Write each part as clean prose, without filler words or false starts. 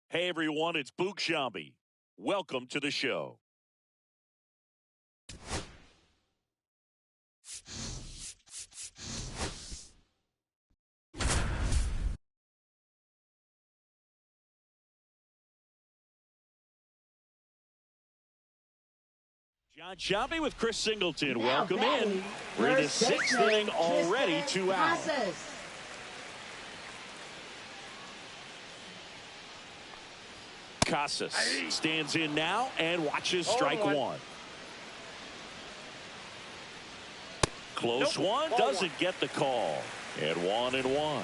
Hey everyone, it's Boog Shambi. Welcome to the show. John Shambi with Chris Singleton. Welcome in. We're in the sixth inning already, 2 out. Casas stands in now and watches strike one. Close one, doesn't get the call. And 1-1.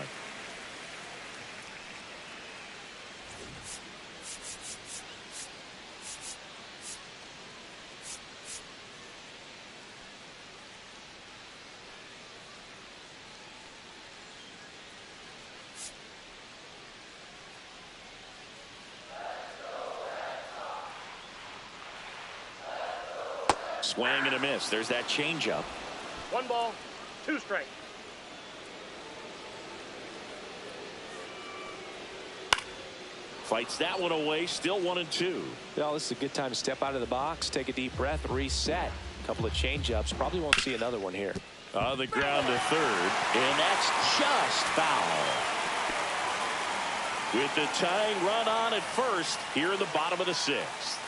Swing and a miss. There's that changeup. 1 ball, 2 strikes. Fights that one away. Still 1-2. Well, this is a good time to step out of the box, take a deep breath, reset. A couple of changeups. Probably won't see another one here. On the ground to third, and that's just foul. With the tying run on at first here in the bottom of the sixth.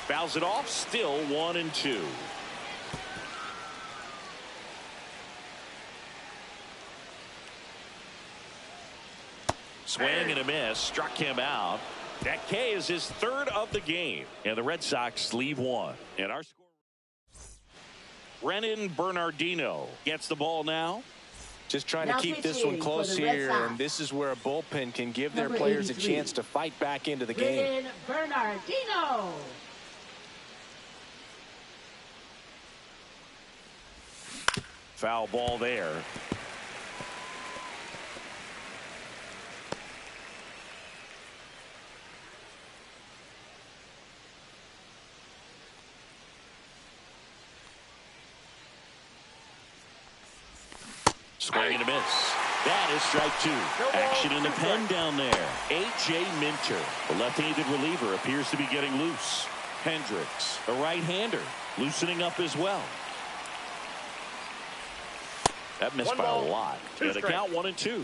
Fouls it off, still 1-2. Swing and a miss, struck him out. That K is his third of the game, and the Red Sox leave one. And our score, Brennan Bernardino gets the ball now. Just trying to keep this one close here, and this is where a bullpen can give their players a chance to fight back into the game. Brennan Bernardino. Foul ball there. Swing and a miss. That is strike two. Action in the pen down there. A.J. Minter, the left-handed reliever, appears to be getting loose. Hendricks, a right-hander, loosening up as well. That missed by a lot. And the count 1-2.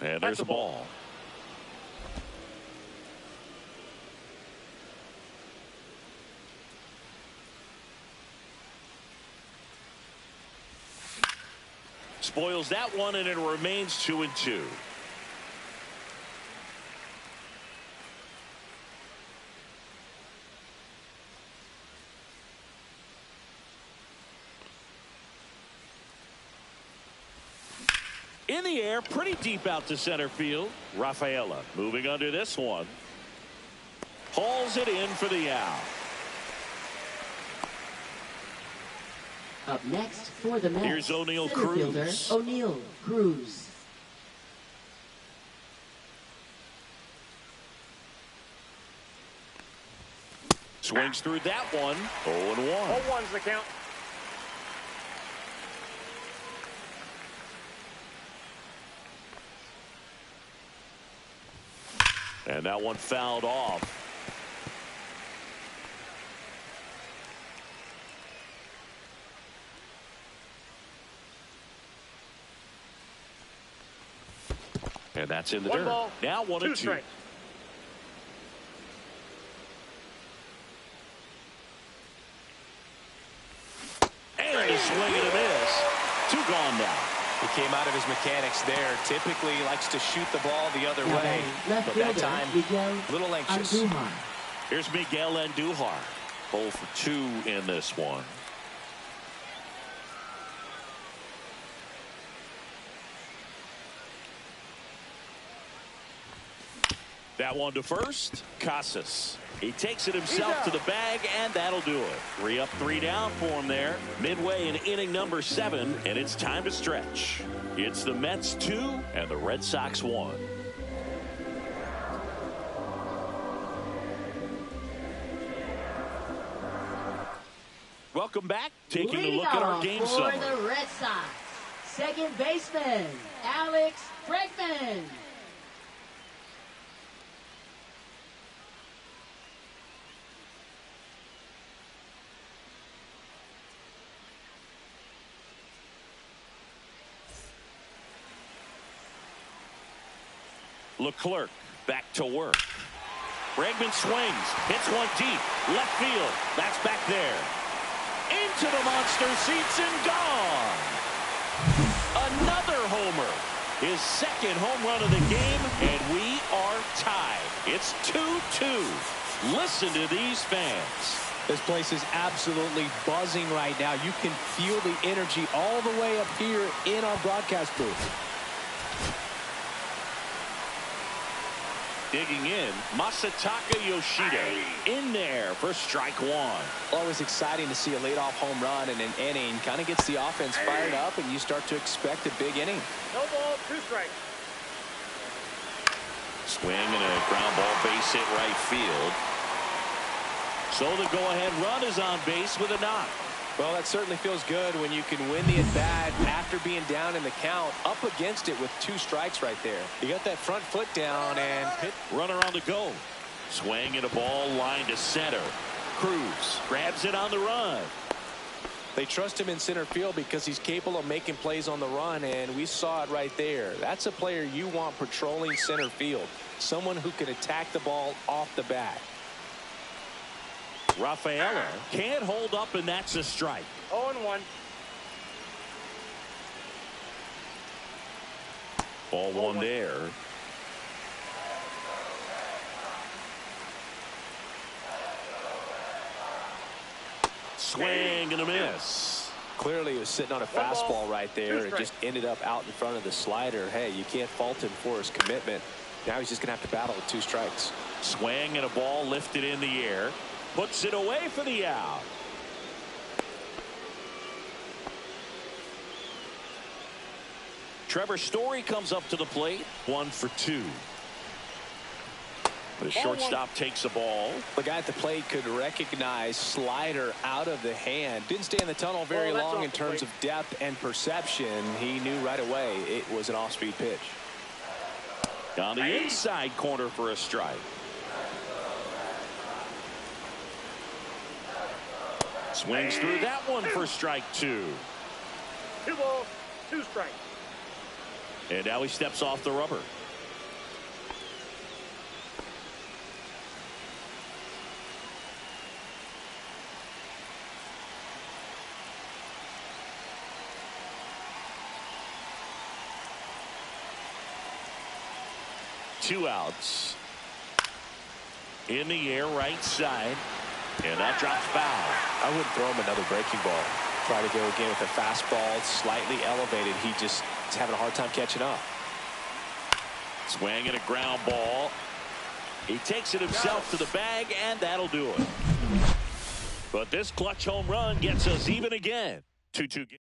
And there's the ball. Spoils that one, and it remains 2-2. In the air, pretty deep out to center field. Rafaela moving under this one. Hauls it in for the out. Up next for the Mets. Here's O'Neal Cruz. O'Neal Cruz. Swings through that one. 0-1. 0-1's the count. And that one fouled off. And that's in the dirt. Ball, now 1-2. Strikes. And a swing and a miss. 2 gone now. He came out of his mechanics there. Typically likes to shoot the ball the other way. But that time, a little anxious. Here's Miguel Andujar. 0 for 2 in this one. That one to first. Casas. He takes it himself to the bag, and that'll do it. 3 up, 3 down for him there. Midway in inning number 7, and it's time to stretch. It's the Mets 2 and the Red Sox 1. welcome back. Taking a look at our game summary. For the Red Sox, second baseman, Alex Bregman. Leclerc back to work. Bregman swings, hits one deep, left field. That's back there. Into the monster seats and gone. Another homer. His second home run of the game, and we are tied. It's 2-2. Listen to these fans. This place is absolutely buzzing right now. You can feel the energy all the way up here in our broadcast booth. Digging in, Masataka Yoshida in there for strike one. Always exciting to see a leadoff home run in an inning. Kind of gets the offense fired up, and you start to expect a big inning. No ball, 2 strikes. Swing and a ground ball, base hit right field. So the go-ahead run is on base with a knock. Well, that certainly feels good when you can win the at-bat after being down in the count, up against it with 2 strikes right there. You got that front foot down and hit. Runner on the go. Swing and a ball line to center. Cruz grabs it on the run. They trust him in center field because he's capable of making plays on the run, and we saw it right there. That's a player you want patrolling center field. Someone who can attack the ball off the bat. Rafaela can't hold up, and that's a strike. 0-1. Ball one there. Swing and a miss. Clearly he was sitting on a fastball right there and just ended up out in front of the slider. Hey, you can't fault him for his commitment. Now he's just going to have to battle with 2 strikes. Swing and a ball lifted in the air. Puts it away for the out. Trevor Story comes up to the plate. 1 for 2. The shortstop takes the ball. The guy at the plate could recognize slider out of the hand. Didn't stay in the tunnel very long in terms of depth and perception. He knew right away it was an off-speed pitch. On the inside corner for a strike. Swings through that one for strike 2. 2 balls, 2 strikes. And now he steps off the rubber. Two outs. In the air, right side. And that drops foul. I wouldn't throw him another breaking ball. Try to go again with a fastball slightly elevated. He just is having a hard time catching up. Swing and a ground ball. He takes it himself to the bag, and that'll do it. But this clutch home run gets us even again. 2-2.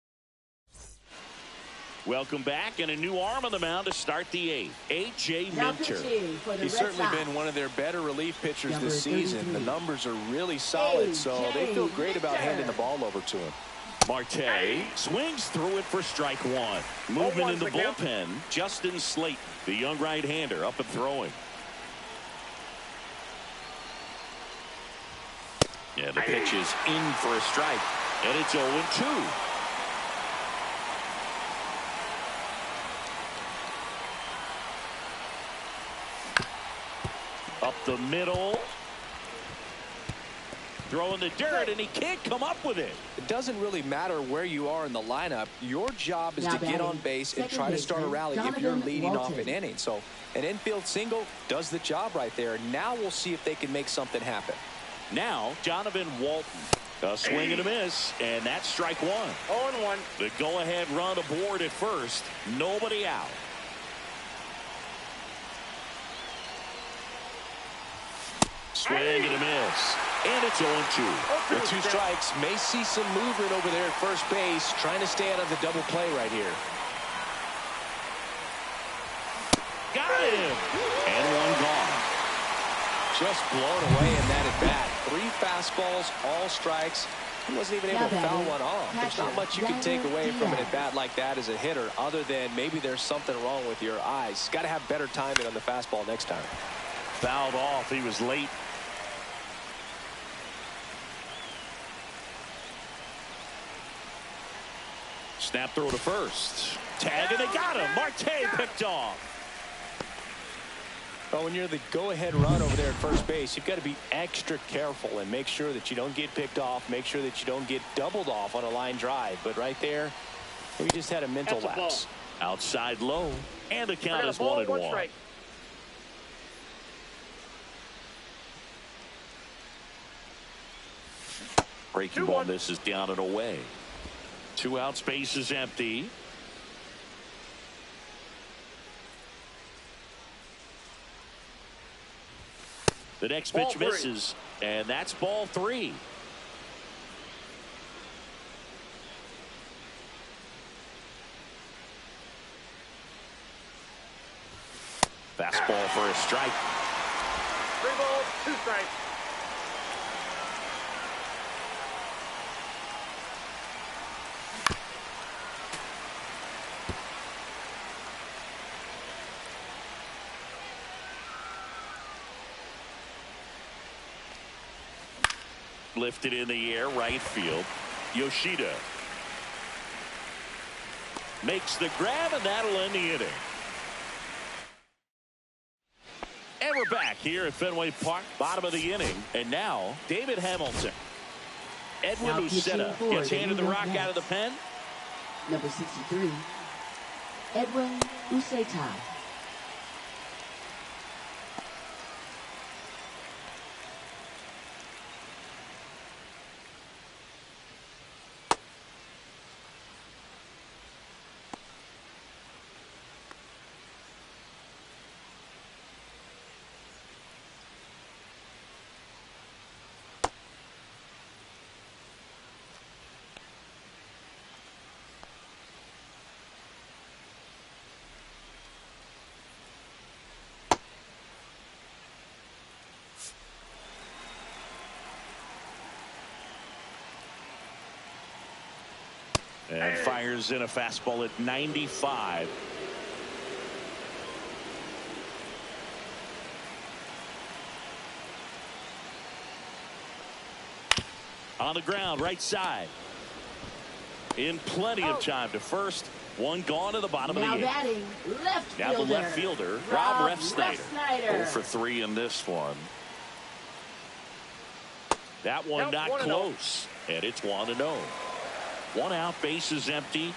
Welcome back, and a new arm on the mound to start the 8th. A.J. Minter. He's certainly been one of their better relief pitchers this season. The numbers are really solid, so they feel great about handing the ball over to him. Marte swings through it for strike 1. Moving in the bullpen, Justin Slayton, the young right-hander, up and throwing. Yeah, the pitch is in for a strike, and it's 0-2. Up the middle. Throwing the dirt, and he can't come up with it. It doesn't really matter where you are in the lineup. Your job is to get on base and try to start a rally if you're leading off an inning. So an infield single does the job right there. Now we'll see if they can make something happen. Now, Donovan Walton. A swing and a miss, and that's strike 1. 0-1. The go-ahead run aboard at first. Nobody out. Swing and a miss. And it's 0-2. With 2 strikes, may see some movement over there at first base, trying to stay out of the double play right here. Got him. And one gone. Just blown away in that at bat. 3 fastballs, all strikes. He wasn't even able to foul one off. There's not much you can take away from an at-bat like that as a hitter other than maybe there's something wrong with your eyes. Got to have better timing on the fastball next time. Fouled off. He was late. Snap throw to first. Tag, and they got him. Marte picked off. Well, when you're the go-ahead run over there at first base, you've got to be extra careful and make sure that you don't get picked off, make sure that you don't get doubled off on a line drive. But right there, we just had a mental lapse. Outside low, and the count is 1-1. Breaking ball, this is down and away. 2 outs, base is empty. The next pitch misses, and that's ball 3. Fastball for a strike. 3 balls, 2 strikes. Lifted in the air, right field. Yoshida makes the grab, and that'll end the inning. And we're back here at Fenway Park, bottom of the inning. And now, David Hamilton. Edwin Uceta gets handed the rock out of the pen. Number 63, Edwin Uceta. And fires in a fastball at 95. On the ground, right side. In plenty of time to first. One gone to the bottom of the inning. Batting, left now the left fielder, Rob Refsnyder. 0 for 3 in this one. That one not close. And it's 1-0. 1 out, base is empty.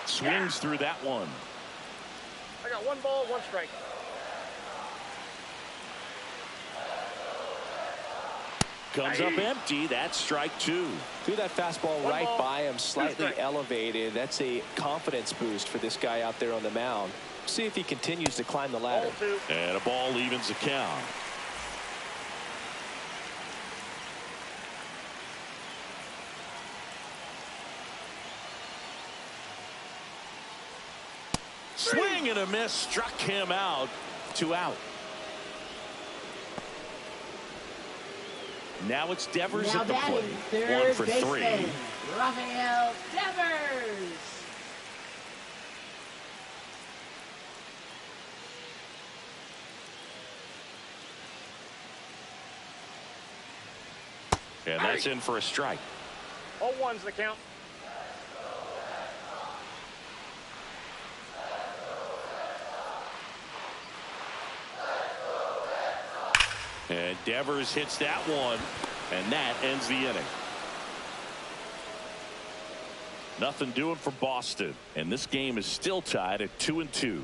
Swings through that one. I got 1 ball, 1 strike. Comes up empty. That's strike 2. Threw that fastball right by him, slightly elevated. That's a confidence boost for this guy out there on the mound. See if he continues to climb the ladder. And a ball evens the count. Swing and a miss, struck him out. 2 out. Now it's Devers at the plate. 1 for 3. Rafael Devers. And that's in for a strike. All 1's the count. And Devers hits that one, and that ends the inning. Nothing doing for Boston, and this game is still tied at 2-2.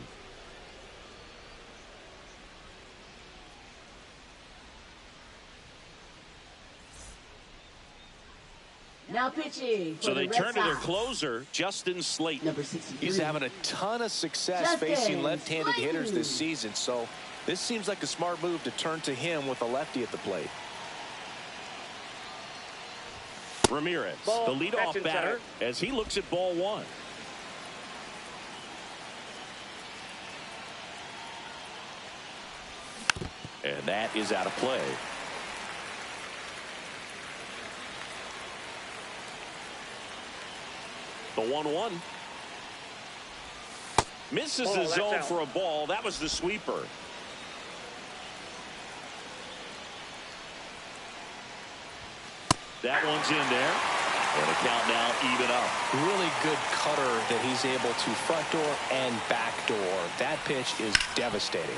Now pitching. So they turn to their closer, Justin Slayton. Number 63. He's having a ton of success facing left-handed hitters this season, so this seems like a smart move to turn to him with a lefty at the plate. Ramirez, the leadoff batter, as he looks at ball 1. And that is out of play. The 1-1. Misses the zone for a ball. That was the sweeper. That one's in there. And the count now even up. Really good cutter that he's able to front door and back door. That pitch is devastating.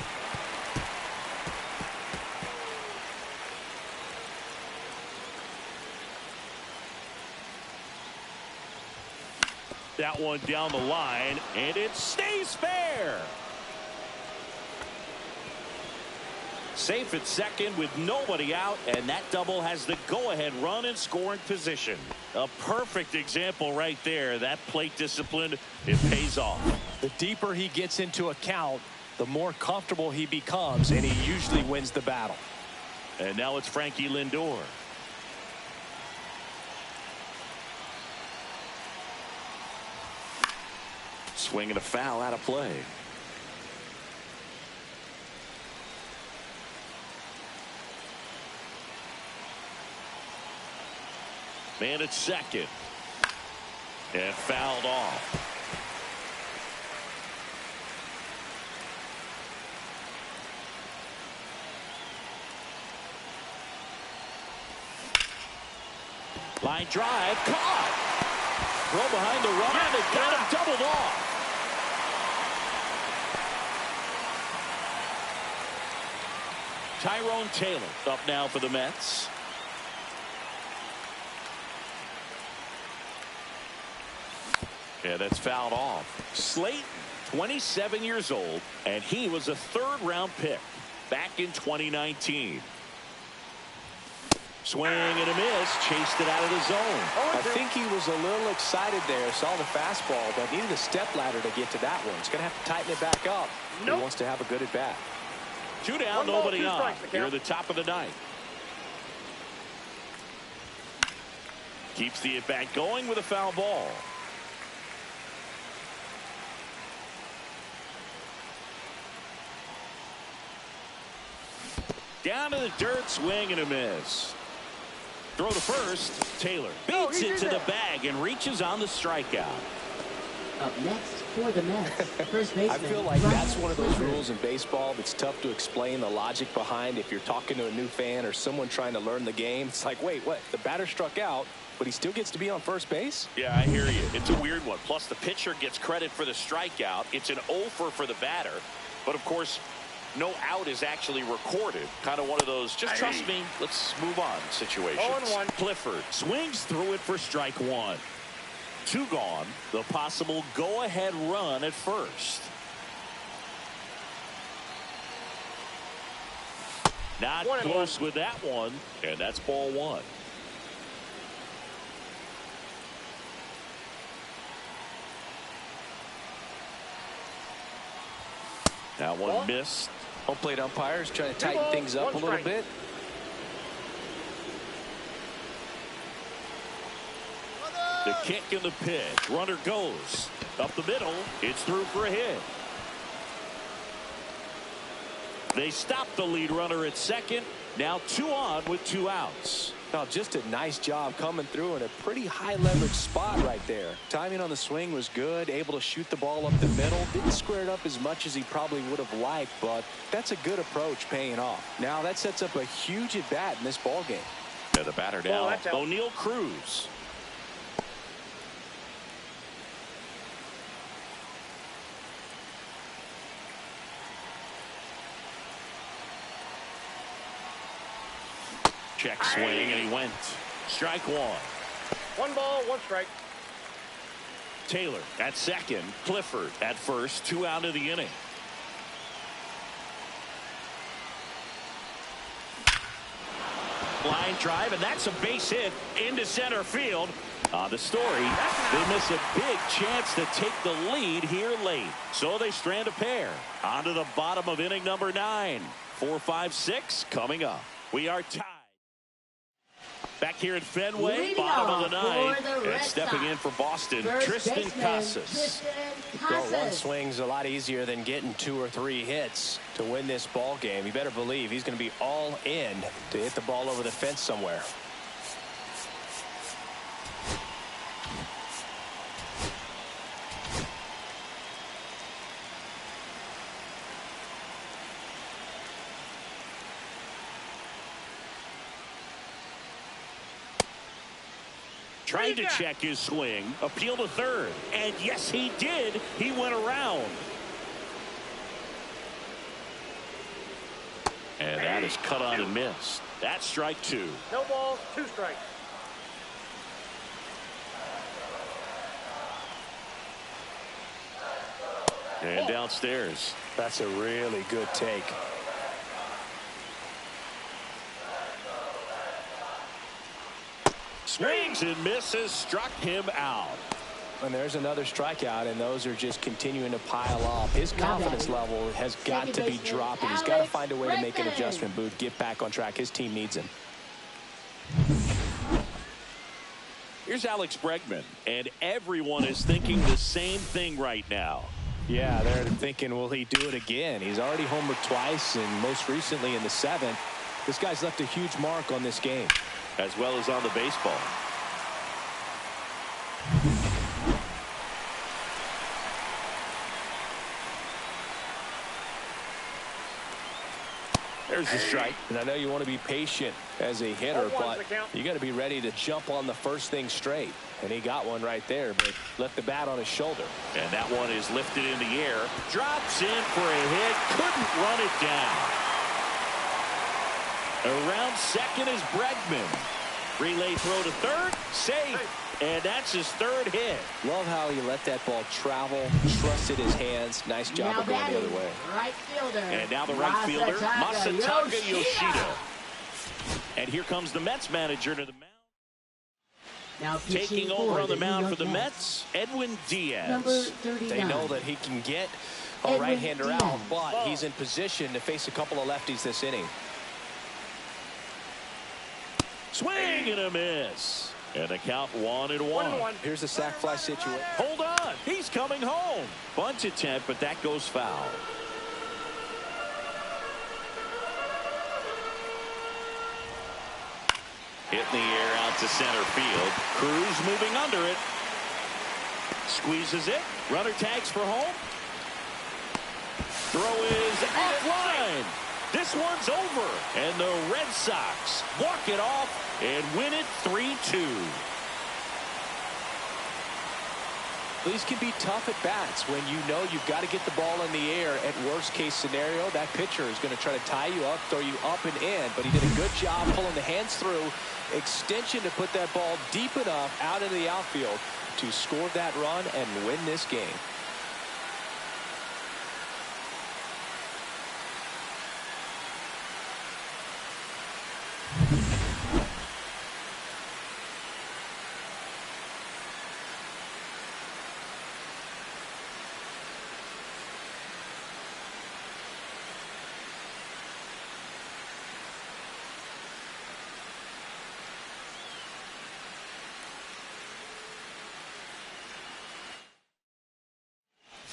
That one down the line, and it stays fair. Safe at second with nobody out, and that double has the go-ahead run in scoring position. A perfect example right there. That plate discipline, it pays off. The deeper he gets into a count, the more comfortable he becomes, and he usually wins the battle. And now it's Frankie Lindor. Swinging a foul out of play. Man at second. And fouled off. Line drive. Caught. Throw behind the runner. They got him doubled off. Tyrone Taylor up now for the Mets. Yeah, that's fouled off. Slayton, 27 years old, and he was a third-round pick back in 2019. Swing and a miss, chased it out of the zone. I think he was a little excited there, saw the fastball, but needed a step ladder to get to that one. He's going to have to tighten it back up. He wants to have a good at-bat. 2 down, nobody on. Here at the top of the ninth. Keeps the at-bat going with a foul ball. Down to the dirt, swing and a miss. Throw to first. Taylor beats it to the bag and reaches on the strikeout. Up next for the Mets, first baseman. I feel like that's one of those rules in baseball that's tough to explain the logic behind. If you're talking to a new fan or someone trying to learn the game, it's like, wait, what? The batter struck out, but he still gets to be on first base? Yeah, I hear you. It's a weird one. Plus, the pitcher gets credit for the strikeout. It's an 0-for for the batter. But, of course, no out is actually recorded. Kind of one of those, just trust me, let's move on situations. 0-1. Clifford swings through it for strike one. 2 gone. The possible go-ahead run at first. Not close with that one, and that's ball 1. That one missed. Home plate umpires trying to tighten things up a little bit. The kick and the pitch. Runner goes up the middle. It's through for a hit. They stop the lead runner at second. Now 2 on with 2 outs. Now just a nice job coming through in a pretty high leverage spot right there. Timing on the swing was good, able to shoot the ball up the middle. Didn't square it up as much as he probably would have liked, but that's a good approach paying off. Now that sets up a huge at bat in this ball game. Yeah, the batter now, O'Neal Cruz. Check swing, and he went. Strike 1. 1 ball, 1 strike. Taylor at second. Clifford at first. 2 out of the inning. Line drive, and that's a base hit into center field. The story, they miss a big chance to take the lead here late. So they strand a pair. On to the bottom of inning number 9. 4, 5, 6 coming up. We are tied. Back here at Fenway, Leading bottom of the off ninth, for the and Red stepping Sox, in for Boston, first Tristan baseman, Casas. Well, one swing's a lot easier than getting 2 or 3 hits to win this ball game. You better believe he's going to be all in to hit the ball over the fence somewhere. Tried to check his swing, appeal to third, and yes, he did. He went around. And that is cut on and missed. That's strike 2. No balls, 2 strikes. And downstairs. That's a really good take. Swings and misses, struck him out. And there's another strikeout, and those are just continuing to pile up. His confidence level has got to be dropping. He's got to find a way to make an adjustment, Booth, get back on track. His team needs him. Here's Alex Bregman, and everyone is thinking the same thing right now. Yeah, they're thinking, will he do it again? He's already homered twice, and most recently in the 7th. This guy's left a huge mark on this game. As well as on the baseball. There's the strike. And I know you want to be patient as a hitter, but you got to be ready to jump on the first thing straight. And he got one right there, but left the bat on his shoulder. And that one is lifted in the air. Drops in for a hit. Couldn't run it down. Around second is Bregman. Relay throw to third. Safe. And that's his 3rd hit. Love how he let that ball travel, trusted his hands. Nice job of going the other way. Right fielder. And now the right fielder, Masataka Yoshida. And here comes the Mets manager to the mound. Now taking over on the mound for the Mets, Edwin Diaz. Number 39. They know that he can get a right-hander out, but he's in position to face a couple of lefties this inning. Swing and a miss. And the count 1-1. Here's the sac fly situation. Hold on. He's coming home. Bunt attempt, but that goes foul. Hit in the air out to center field. Cruz moving under it. Squeezes it. Runner tags for home. Throw is offline. This one's over. And the Red Sox walk it off and win it 3-2. These can be tough at bats when you know you've got to get the ball in the air. At worst case scenario, that pitcher is going to try to tie you up, throw you up and in. But he did a good job pulling the hands through. Extension to put that ball deep enough out into the outfield to score that run and win this game.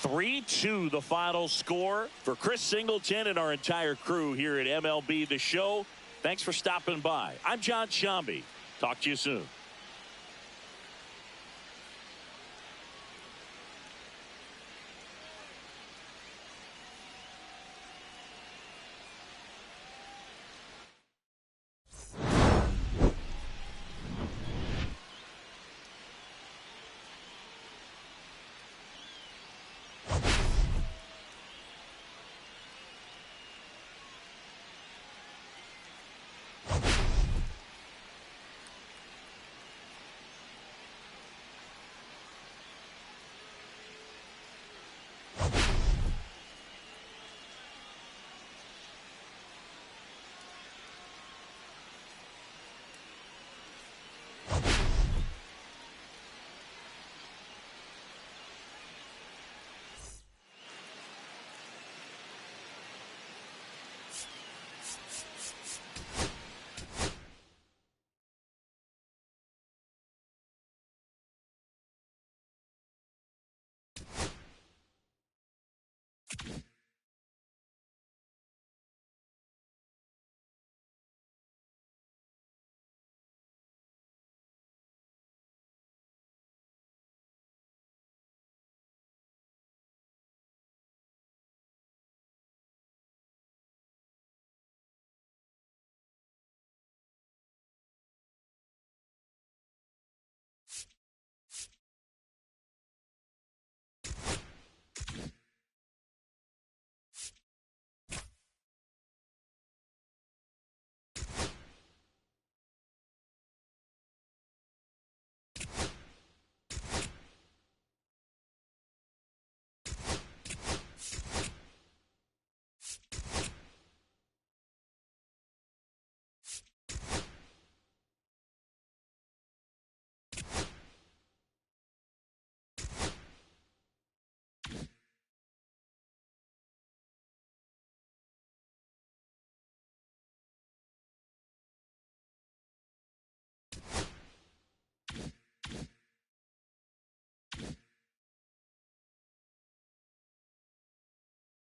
(3-2) the final score. For Chris Singleton and our entire crew here at MLB The Show, thanks for stopping by. I'm John Shambi. Talk to you soon.